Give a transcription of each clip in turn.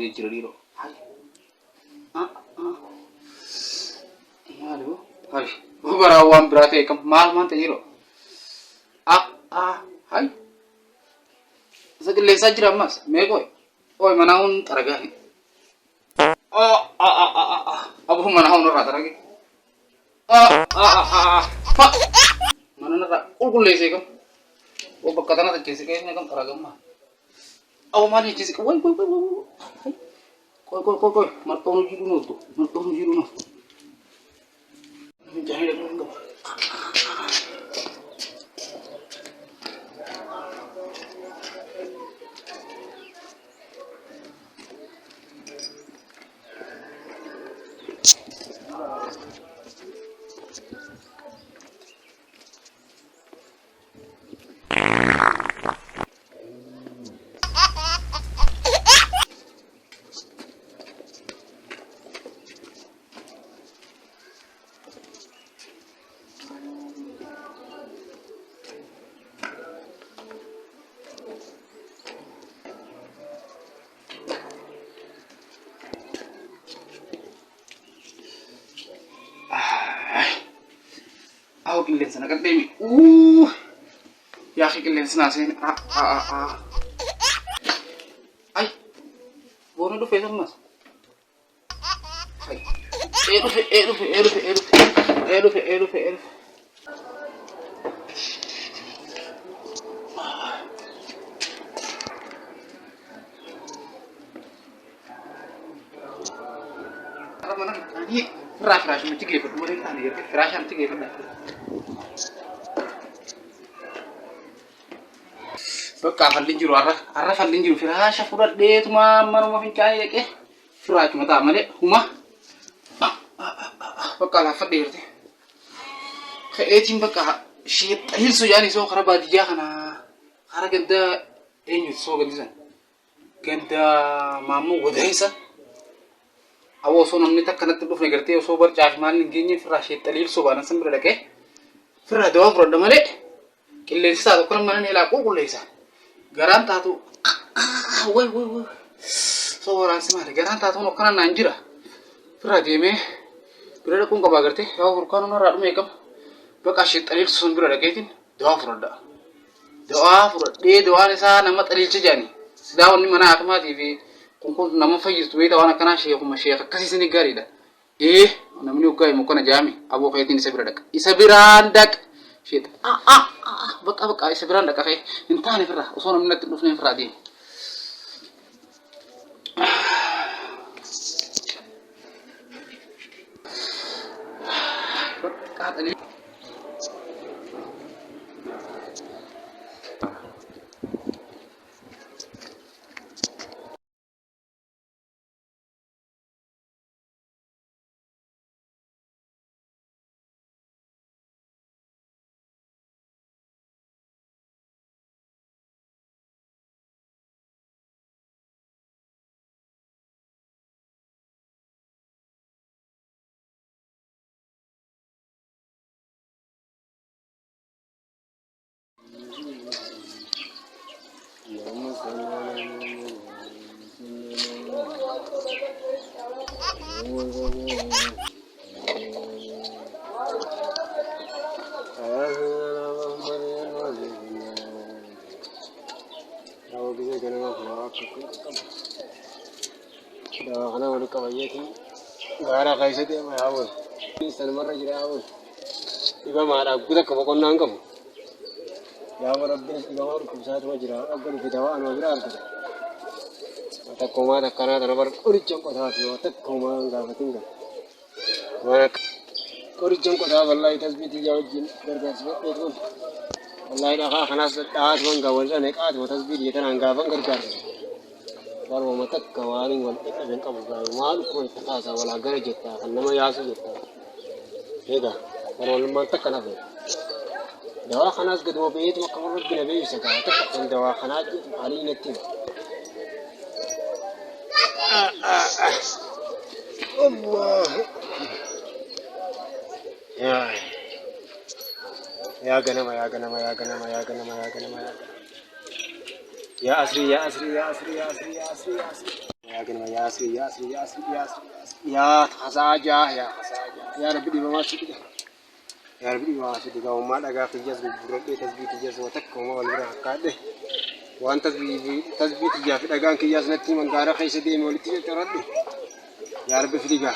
يجريرو هاي مالو هاي وبرا وان براتي كم ما تجيرو هاي سجل سجل ماس ميكوي اوي مناون ترغاني ابو مناون را ترغي ما مننا كل ليسيكم وبكتنا تجيسي كيسنا كم ترغم أو ما نجيسي كوي كوي مرتون جيرو نو جاهل لكم أو كلين سنة قدامي يا أخي كلين سنة سين أي بونو دو فيسر ماس أي إيرو أنا mana ini flash mesti gede kemudian tadi flash mesti gede Bekah falin jiru arah falin jiru flash furat deh cuma mau fincai ya ke flash mata mana huma bekah lafat deh tu kayak tim bekah shit hil sujani so kerabat dia kana karena genda ini so genda mamu godesa أو صون مني تكنت تلوف نقرتي وصوبر جاش مال نجيني فراشة تليل صوبانا سمبر لك فرا دوا فرا مالك كل لسه هذا كل ما نيلا كل لسه جران تاتو وي صوران سماه جران تاتو نكنا نانجرا فرا ديمه فرا لكم كباغرتي يا فرقانو نراد ميكم بكاشي تليل سمبر لك يتين دوا فرا دوا لسه نما تليل تجاني سداون نمنا أكمل في كون نما فيجت ويدا وانا كنا شيخ كسي سني غاريدا انا مني وقاي مكنا جامي ابو خيتين سبرادك يسبراندك شيت بقى يسبراندك اخي انتاني فرا وصونا من تدفني فرا دي بقى أنا أقول لك وياكي غارة خايسة ما يعول إنسان مرة جرى يعول يبقى ما أعرف كذا كم كنا نكم يا ربنا يبقى ما أعرف كم ما جرى أقول في دواء أنا بقرأ كذا تكوما تكنا تنبر أوريجم كذا في تكوما غافتينغ وانا أوريجم كذا والله تثبيت جاوجين برجع سبب والله إذا خلاص تاج من قبل أنا كات وتثبيت يتنا غافن كرجع baru mata kawaring wal ben kamu gay mal ko tasa wala gara jetta kannama yasu jetta hega baru mata kana be dawa khanas gad wo beet wa kamar rabbina be saka ta dawa khanaj ali netti Allah ya ganama يا أسري لكن ما ياسري ياسري ياسري ياسري يا خزاجة يا خزاجة يا رب دي ما شدي يا رب دي ما شدي قوم ما لقى في جذب برد تثبيت جذب وتكهم والبرا كاده وان تثبيت جا في دغان كي ياسنتي من غارة خيس دي مولتي ترد يا رب في دغا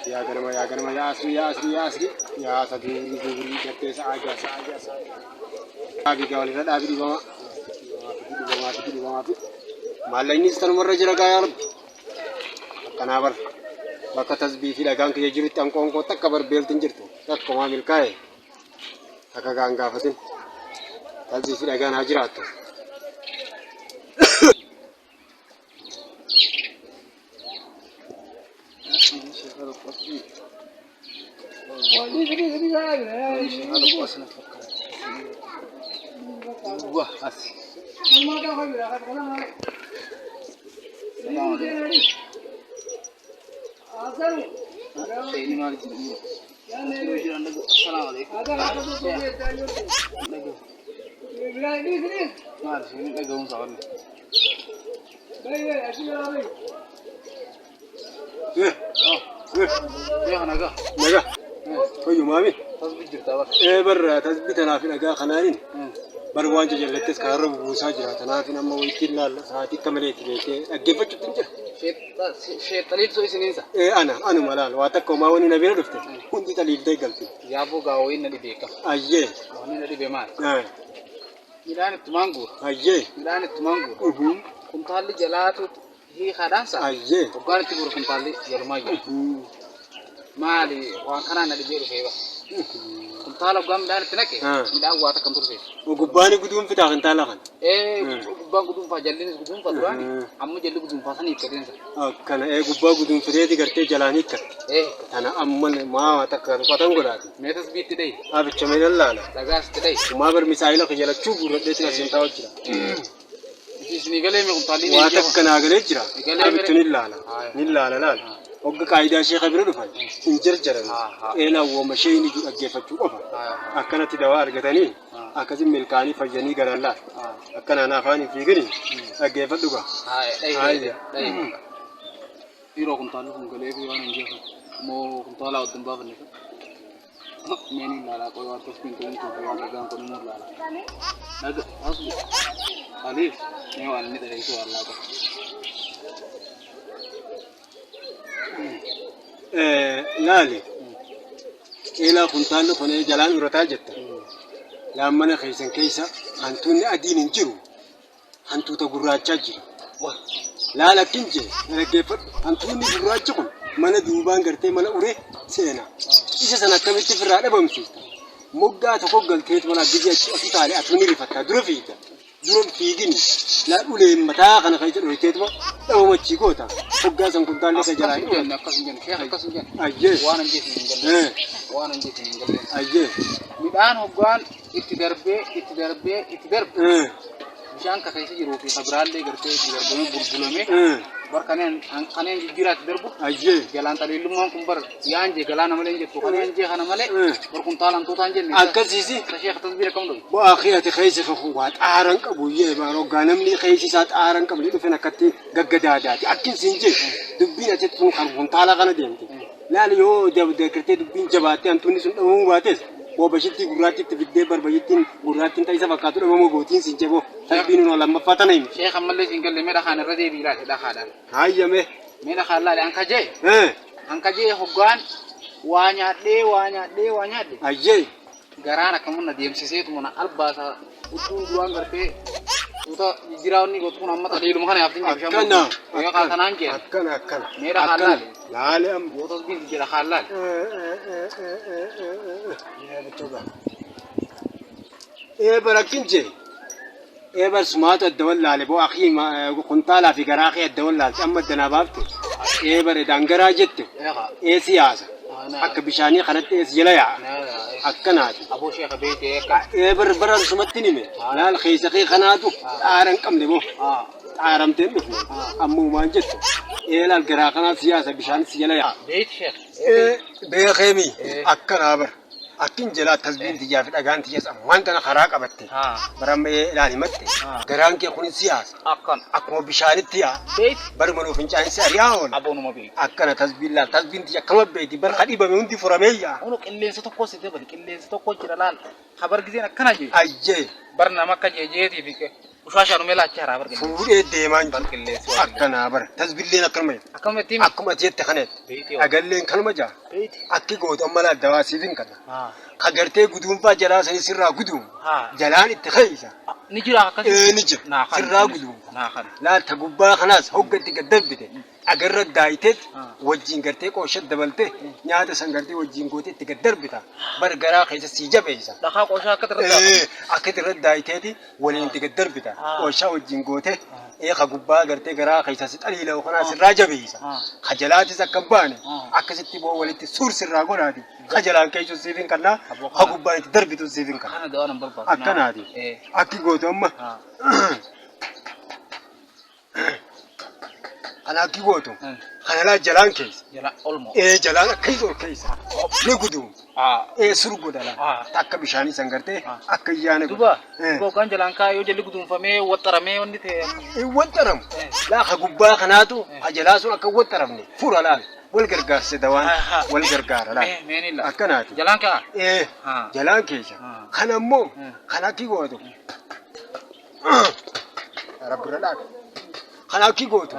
يا غرما يا غرما يا اسري يا اسري يا اسري يا تدري غوري جت ساجا ساجا ساجا ابي قال رد ابي ما ما لاني استر مره جرا يا رب كنابر bakka tasbii fi dhagaan kiyya jirutti hanqoonqoo takka barbeeltiin jirtu takkumaa milkaa'e akka gaangaafatin tasbii fi dhagaan haa jiraattu. ini mari ini. Assalamualaikum. Mari sini kita gaung sawan. Ya naga. Naga. Koyu mami. Tasbih jirta bak. Bar tasbih tanah fi naga khananin. Bar wanja jalates karab busa jira tanah fi nama wikin lal saati kamale tireke aggefa chutinja. شيء طليل سوي سنينسا. أنا ملال واتكو ما وني نبي ندفت. كنت طليل ده قلتي. يا أبو قاوين ندي بيكا. أيه. قاوين ندي بمال. ميلان التمانجو. أيه. ميلان التمانجو. كم تالي جلاتو هي خدانسا. أيه. وقال تقول كم تالي يرماي. مالي وانكنا ندي بيرو فيبا. كم تالو قام دار تناكي. ميلان واتك كم تروي. وقباني قدوم في تاخن تالاخن. قبان قدوم فجلين قدوم فدراني. أما جلي قدوم فاسني كرينسا. كان قبان قدوم فريدي كرتي جلاني كر. أنا أمن ما واتك كاتم قراتي. ميتاس بيت تدي. أبي كمين الله لا. تجاس تدي. ما بر مسائل خجالة شو برد ده سنتا وجرا. نيجالي مي كم تالي. واتك كنا أغلى جرا. أبي تنيلا لا. نيلا لا لا. وقت كايدا شيء خبره دفعي إنجر جرنا إنا هو مشي نيجي أجيب فتوه أكنا تدوار قتني أكذب ملكاني فجني قرلا أكنا نافاني في غني أجيب فتوه هاي يروكم تالو كم قلبي وانا نجيب مو كم تالا ودم بابني ميني لا لا كوي وارتس بين كلين كوي وارتس كان كل مور لا لا هذا أصلي أليف نيو أني ترى يسوع الله لالي إلى كنتانو كنا جلان رتاجت لما أنا خيسن كيسا أنتوني أدين إنجرو أنتو تقرأ تجري لا لكن جي أنا كيف أنتوني تقرأ تقول mana duubaan gartee mana uree seena isa sana akkamitti firraa dhabamsiista moggaa tokko galteet mana gidi achi taale atuni rifatta dura fiigin la uleen mataa kana keessa dhoyteet ma dhabamachi goota moggaa san kun taalle ka jalaa ayyee waan anjeetiin galle ayyee midhaan hoggaan itti darbee bishaan ka keessa jiruu fi kabiraallee gartee itti darbamee bulbulame barkaneen kaneen jijjiiraatti darbu jalaan taliilummaan kun bar yaanje galaan malee jettu kaneen jee kana malee bar kun taalan tuutaan jenne akkasiisi sheekh tasbiira kam dhoy bo akhiyati khaysi khu wa taaran qabu yee baro ganamni khaysi sa taaran qabli dhufen akkatti gaggadaadaati akkin sinje dubbiin ati tun kan taala kana deemte laal yoo dekrete dubbiin jabaate antuni sun dhawu baates وبشتي قراتي تبدي بربيتين قراتي تايسا فكاتو لما موجودين سنجبو تبينو لما فتنايم شيخ مالله سنجل لميدا خان الردي بيلا كده خادان هاي يمه ميدا خان لا أنك جي هوغان وانيا دي أيه غرانا كمونا ديم سيسيت مونا ألباسا وتون دوان غرفة وتا جيراوني قطعون أما تليلو مخاني أفتين جبشام أكنا يا خاتنان جي أكنا ميدا خان لا لا أم وتص بين جيرا خان لا يا بتوبة إيه بركين جي إيه برسمات الدولة اللي بو أخي ما كنتالا في جراخي الدولة أما الدنابات إيه بردانجرا جت إيه سياسة أك بشاني خلت إيه سجلايا أكنات أبو شيخ بيتي إيه برسمتني مي لا الخيسقي خناتو عارن كم لبو عارم تنو أمو ما جت إيه لا الجراخنا سياسة بشان سجلايا بيت شيخ إيه بيخيمي أكنا بر أكين جلات تزبين تجاه في الأجان تجاه وانت أنا خراق أبتي برام لا نمتي جرانك يكون سياس أكون بشارتي بيت برمنو فنجان سريعون أبونو ما بيت أكنا تزبين لا تزبين تجاه كم بيتي برخدي بموندي فرامية أونك اللي ستوكو ستبل اللي ستوكو جرالال خبر جزينا كنا جي أيجي برنا ما كجي جيتي فيك وشاشة نملا أشهر بركة فوري ديمان بركة اللي أكنا بر تزبين لنا كلمة أكمل تيم أكما جيت خنات أقل لين كلمة جا أكي قوت أملا دواسي فين كنا خجرتي قدوم فجلا سيسرا قدوم جلان اتخيزا نجرا كذا نجر سرا قدوم لا تقبا خلاص هو قد تقدبته أجرد دايتت وجين قرتي كوشد دبلته نياده سنقرتي وجين قوتي تقدر بتا برجرا خيس سيجا بيسا دخا كوشا كتر أكتر دايتتي ولين تقدر بتا كوشا وجين قوتي خقبا قرتي جرا خيس ستالي لو خلاص الراجع بيسا خجلات سكباني أكستي بو ولتي سور سرا قنادي خجلان كيشو سيفين كنا خقبا تقدر بتو سيفين كنا أنا دوانا بربا أكنادي أكي قوتهم أنا كيبوتو أنا لا جلان كيس جلان أولمو جلان كيس أو كيس نقدوم سرقو دلا تاك بشاني سنغرتي أكيانه دوبا كان جلان كايو جل قدوم فمي وترمي وندي وترم لا خقبا خناتو خجلاسو أك وترمني فورا لا والغرغار سدوان والغرغار لا أكناتي جلان كا جلان كيس خنا مو خنا كيبوتو رب رلاك خنا كيبوتو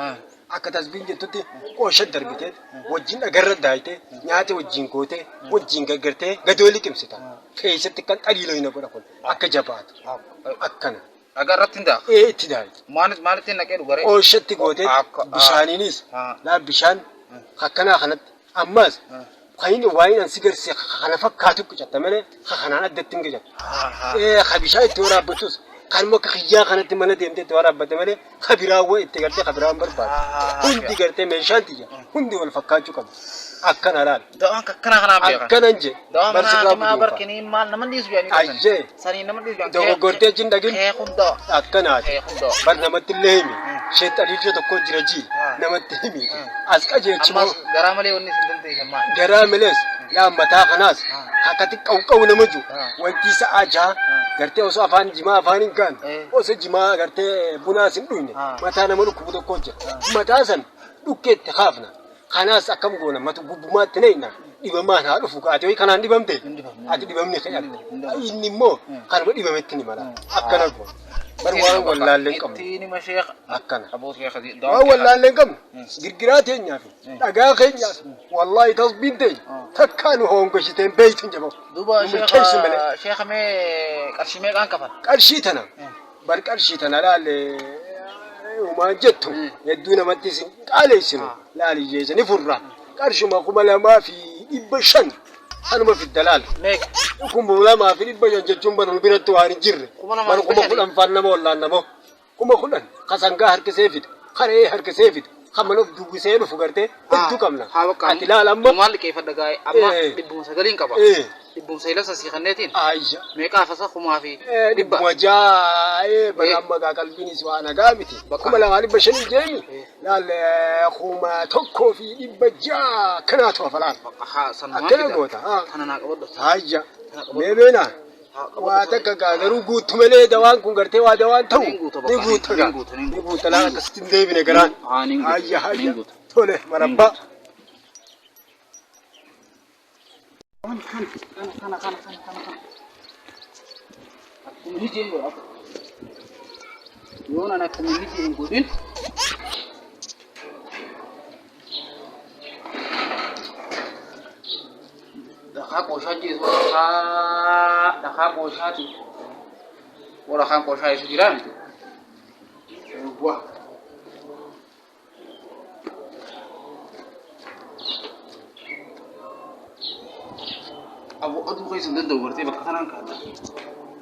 أكتاز بينجي توتي وشد دربته وجين أجرد دايته نياته وجين كوته وجين كعرته قدولي كم ستا كيسة تكن أريلو ينو كنا كون أكجابات أكنا أجرد تندا تداي مانت تنا كيلو غري وشد تكوته بشانينيس لا بشان خكنا خنت أماس خاين واين أنسيجر سي خنا فكاتو كجتمنه خنا ندتين كجت خبيشاي تورا بتوس كان ما كخيا خانة منا ديمتى توارا بدمنه خبيرة هو إتكارته خبيرة أمبر بعد هندي كارته ميشانتيجا هندي والفكاجو كم أكن أرال دوان كنا خنا بيا أكن أنجي دوان ما بركني مال نمن ديس بياني أجي ساني نمن ديس بياني دو غورتي جندagin هي خندا أكن أجي بر نمت الليمي شيت أريجو تكو جرجي نمت الليمي أسكاجي تشمو غراملي وني سندنتي كمان غراملس لا متى خلاص هكذا أو نمجو وانتي سأجا غرتي أوسو أفان جما أفانين كان أوسو جما غرتي بنا سندوني متى نمرو كبودو كوجا متى سن دوكيت تخافنا خلاص أكم قونا متى بوما تنينا إبا ما نعرف فكاتي كان عندي بمتي أتي بمني خيال إني مو كان بدي بمتني مالا أكنا قون بروان ولا لينكم تيني مشيخ أكنا أبوك يا خدي ولا لينكم غيرات هنيا في أجا خينيا والله تصبين تي تكانو هون كشيتين بيتين جبوا دوبا شيخ مي كرشمي كان كفر كرشيتنا بر كرشيتنا لا وما جتهم يدونا متسين قال يسمع لا ليجيز نفرّا كرش ما قبل ما في إبشان أنا ما في الدلال يكون بولا ما في إبشان جتهم برو بيرتو هاري جير ما نقوم كلام فارنا ما ولا نمو كم كلام خسانجا هرك سيفيد خري هرك سيفيد خملوا بدو سيلو فقرته بدو كملا أتلا لامب مال كيف دعاي أما بدو سجلين كبا بدو سيلا سيخنتين أيجا ميكا فسا خما في وجاء بنام قال بيني سوانا قامتي كم لا غالب بشني جيمي لا خما تكو في إبجا كنات وفلان أكنا قوتا أنا ناقبض أيجا مبينا واتك قادرو قوت ملي دوان كون غرتي وا دوان تو نيغوت لا كستين دي بنغران هيا توله مربا كان كوميدي يونا انا كوميدي نقولين دخا قوشاجي دخا قوشاتي ولا خان قوشاي سجيران واه أبو أدو خيس ندد ورتي بكتنان كذا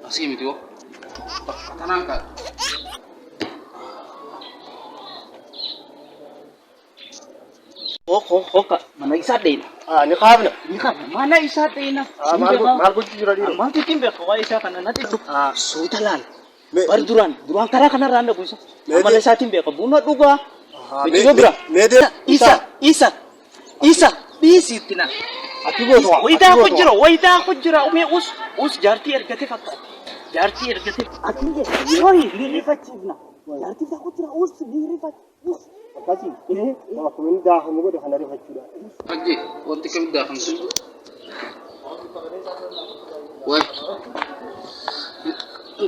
أسيمي تيو بكتنان كذا Kok mana isat deh? Ni khabna. Mana isat deh na? Mal kunci jura dia. Mal kunci be kau isat kan nanti tu. Suitalan. Baru duran kara kana randa kuisa. Mana isatin be kau bunat duga. Betul bra. Mede. Isa. Bisi tina. ويدا خجرة ويدا خجرة أمي أوس جارتي أرجعتي فقط جارتي أرجعتي أكيد هاي ليري فتشيفنا جارتي فخجرة أوس ليري فت أوس كذي إيه ما كمان ده هم يقولوا خلنا نروح كذا أجي وأنت كم داخل سنتو وين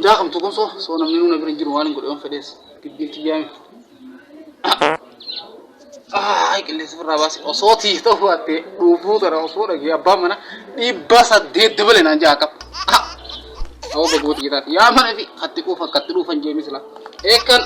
داخل تكون صو نمني نبرين جروان نقول يوم فديس كبير تجامي هاي كل سفر راباسي أصوتي تو هاتي روبو ترى أصوات يا بامنا إباسة ديت دبلنا جاكب أو بقول كذا يا من في خطيكو فكتلو فنجي مثلا إيكن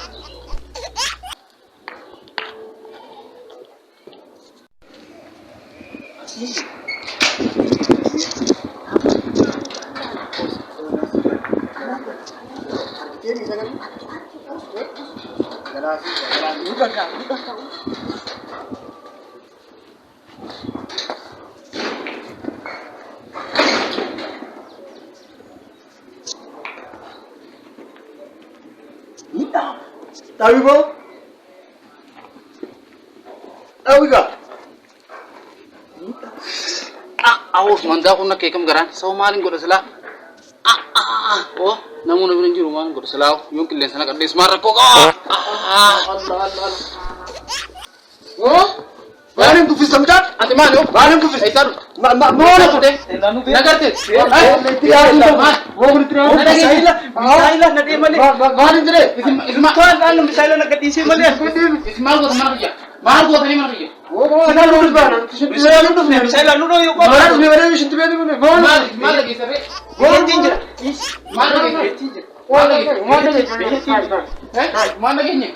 Tahu kau? Tahu kau? Awus manda aku nak kekam garan, so malin gua salah. Oh, namun nabi nanti rumah gua salah. Yung killen sana kan desmar kok. Allah. Oh? Mana tu fisam cat? Ante mana? Mana tu fisam? Aitar. Mana tu deh? Nagarte. misaila na di mali Mana tu deh? Isma. kan misaila na gadisi mali Isma gua teman kerja. Mahal gua tadi mana kerja? Oh, mana tu mana? misaila nuno yung ko Mana tu mana? Mesti tu mana? Mana? Mahal lagi sabe. tinjira Mahal lagi. Mahal lagi. Mahal lagi ni.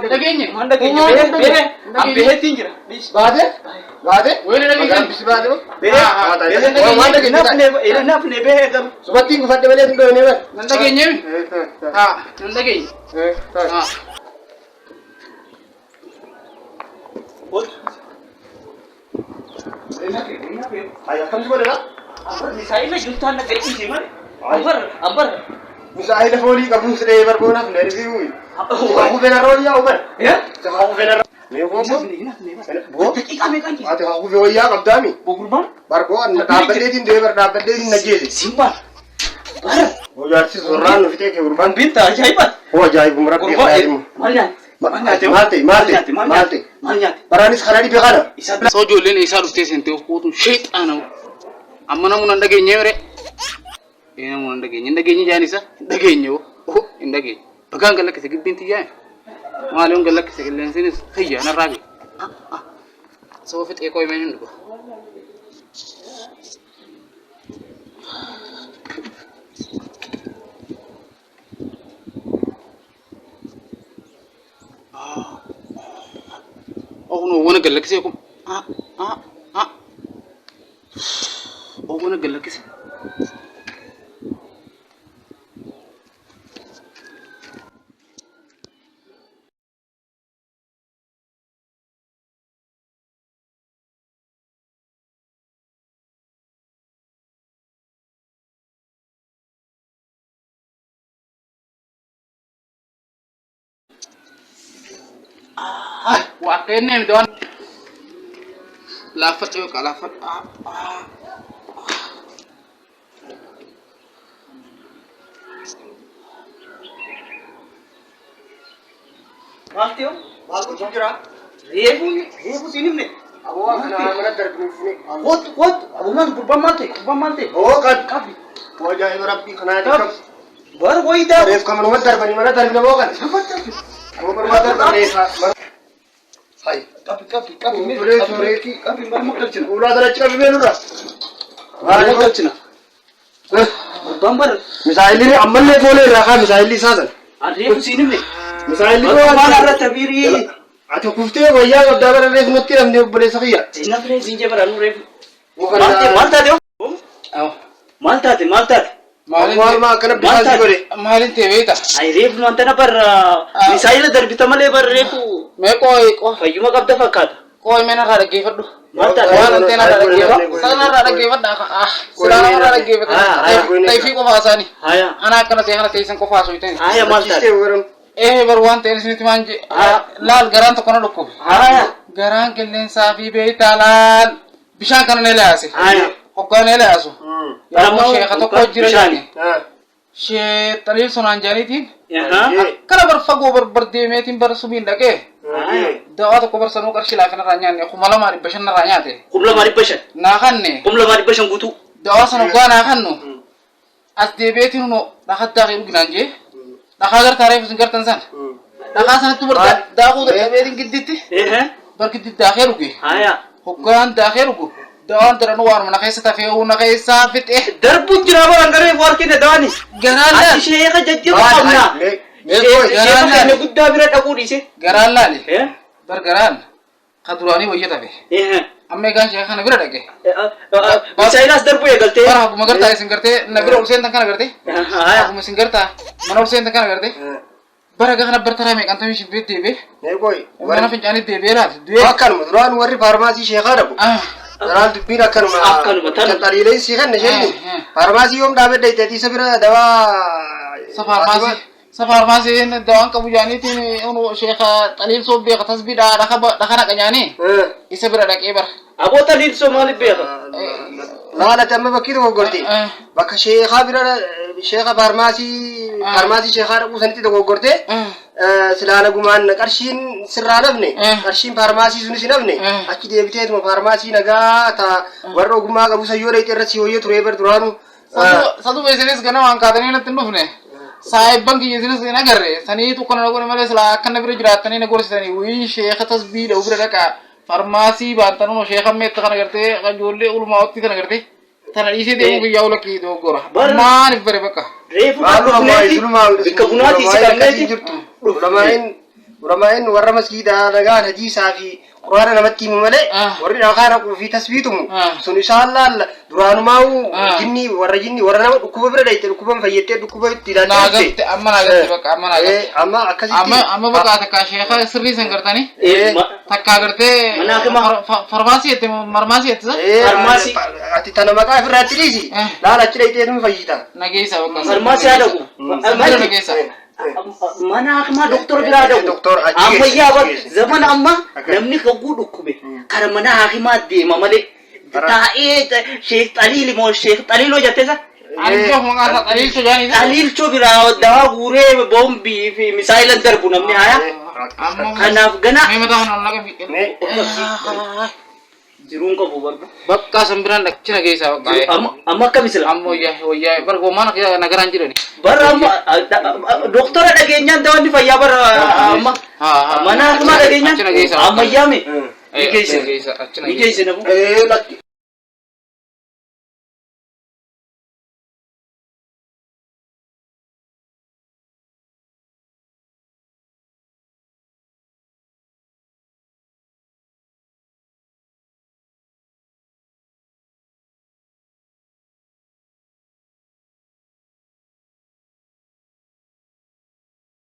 Lagi ni. manda ke behe tinjira Bade? Bade? Wena lagi kan. Bisi bade? behe Oh, mana ke? nafne behe dam Sebab tinggal fat balik tu ni ber. Nanda lagi ni. Nanda lagi. Ayah kamu juga dah? misaila jutaan na gadisi mali ambar Misalnya foli kamu sedih berbunyi dari sini. Aku benar roya, aku benar. ya Aku benar. Ni aku apa? Bo? kami kan Ate aku roya kabdami. bogulban Barko an dapat dia dia berdapat dia najeli. simba bar Oh ya sih orang lu fitnya ke urban. binta jaibat Oh jai bumrak dia kaya. malnya Mati. Baranis kana di bekana. So jolle ne isa rufte sente ko to shaytana amma namu nan dage nyewre namu nan dage jani sa dage nyewo indage bagan galaka se gibbinti jani malon galaka se len sinis khayya na rabi so fit e koy men ndo oh no wona galaka se ko oh wona galaka se wakene don lafat yo kalafat Maltio Bagus juga. rebu sini ne Aku kana mana terpilih sini. what abu man kurban malte Oh kan. Oh jai berabdi kana di kam. bar woi da Ref kamu nomor terpilih mana terpilih bawa kan? Kamu berbadan terpilih. Hai. kapi Boleh sore ki. kapi bar makal cina Ulah ada cakap belu dah. makal cina bambar Misalnya ini amalnya boleh raka misalnya sahaja. rebu sini ne Misalnya itu mana ra tabiri atau kufte ya gaya kalau dah berada di mati ramai boleh sahaja. ina pre jinje bar anu rebu Bukan malta deo aw malta mal mal kena bisa juga deh. malin teweta ay rebu mantana bar misaila darbita male bar rebu me koy fayuma kabda fakat koy mena kada gefadu malta wala tena kada gefadu sana kada gefadu sana kada gefadu tayfi ko fasani haya ana kana te hana taysan ko faso itani haya malta bar wan taysan sinit manje lal garan to kono dokko haya garan kellen safi be talan bishaan kana na ilaase hokkaa na ilaasu yaammoo sheekha tokko jira jaani shee xaliil sonaan jaaniitiin kana bar fagoo bardeemeetiin bar subiin dhaqee dawaa tokko bar sanuu qarshii laafina irraa nyaanne kuma lamaa dhibba shan irraa nyaate kuma lamaa dhibba shan naa kanne kuma lamaa dhibba shan guutuu dawaa sana gaa naa kannu as deebeetiin no dhakaa daaqee dhuginaan jee dhakaa gartaa reefu sin gartan san dhakaa sanatti bar daakuu dadhabeetiin gidditti bar gidditti daakee dhuge hoggaan daakee dhugu dawaan daran waan mana keessa tafee una keessa fite darbuun jira baran garee warqine dawaani garaan sheekha jajjaba qabna sheekha guddaa bira dhaquu dhiise garaan laali bar garaan kaduraanii wayya tafe amma egaan sheekha kana bira dhaqe bisaayilaas darbu eegaltee bara akkuma gartaa isin gartee na bira ulseentan kana garte akkuma isin gartaa mana ulseentan kana garte bara kana bartaraa meeqan tamii shibbee deebee mana fincaanii deebee laati du'ee akkanuma duraan warri faarmaasii sheekhaa dhabu Daral dubbin akkanuma xaliilee si kan jenni farmaasii yoom dhaabedda itti sabira dawaa farmaasii dawaan qabu jaaniitiin unu sheekha xaliil soo beeka tasbiidha dhakana qanyaanii isa bira dhaqee bara aboo xaliil soo maaliif beeka laalate amma bakkii tokko gorte bakka sheekhaa bira sheekha farmaasii sheekhaa dhaquu sanitti tokko gorte silaana gumaan qarshiin sirraa dhabne qarshiin farmaasii sunis dhabne achi deebiteetuma farmaasii nagaa ta warra ogummaa qabu sayyoo dhayxe irratti hoyyee turee bar duraanu sadu beesinis gana waan kaatanii natti hin dhufne saayibban kiyyesinis hin agarre saniitu kana nagone malee silaa akkana bira jiraatanii na gorsitanii wii sheekha tasbiidha bira dhaqa farmaasii baantanuno sheekha meetta kana gartee ijoollee ulmaa'otti kana gartee tana dhiisee deemuu biyyaa ulakkii dogoggora maaliif bare bakka reefu bikka bunaati isi qabneeti Uramain warra masjida nagaan hadiisaa fi quraana namatti himu malee warri dhakaan haquu fi tasbiitumu sun isaallaan duraanumaa'u jinni warra nama dhukkuba bira dhayte dhukkuban fayyattee dhukkuba itti naagatte amma naagatte bakka amma naagatte amma akkasitti amma bakka takka sheekha sirrii san gartanii takka gartee farmaasii jette marmaasii jette farmaasii ati tana maqaa ofirraatti dhiisi laala achi dhayteetuma fayyita nageessa bakka farmaasii haadhagu nageessa mana akma doktor bira doktor amma ya ba zaman amma namni ka gudu kube kar mana hakima de mamale ta'e sheikh talil mo sheikh talilo jatesa alko monga talil so jani talil cho bira dawa gure bombi fi misailan darbu namni haya kanaf gana me mata on laga me jirun ko bubar bakka sambiran dakchina geesa bakka amma kamisla ammo ya bar go mana nagaran jirani bar amma doktor dhageenyaan dawani fayya bar amma mana kuma dhageenyaan amma yame geesa geesa achina geesa nabu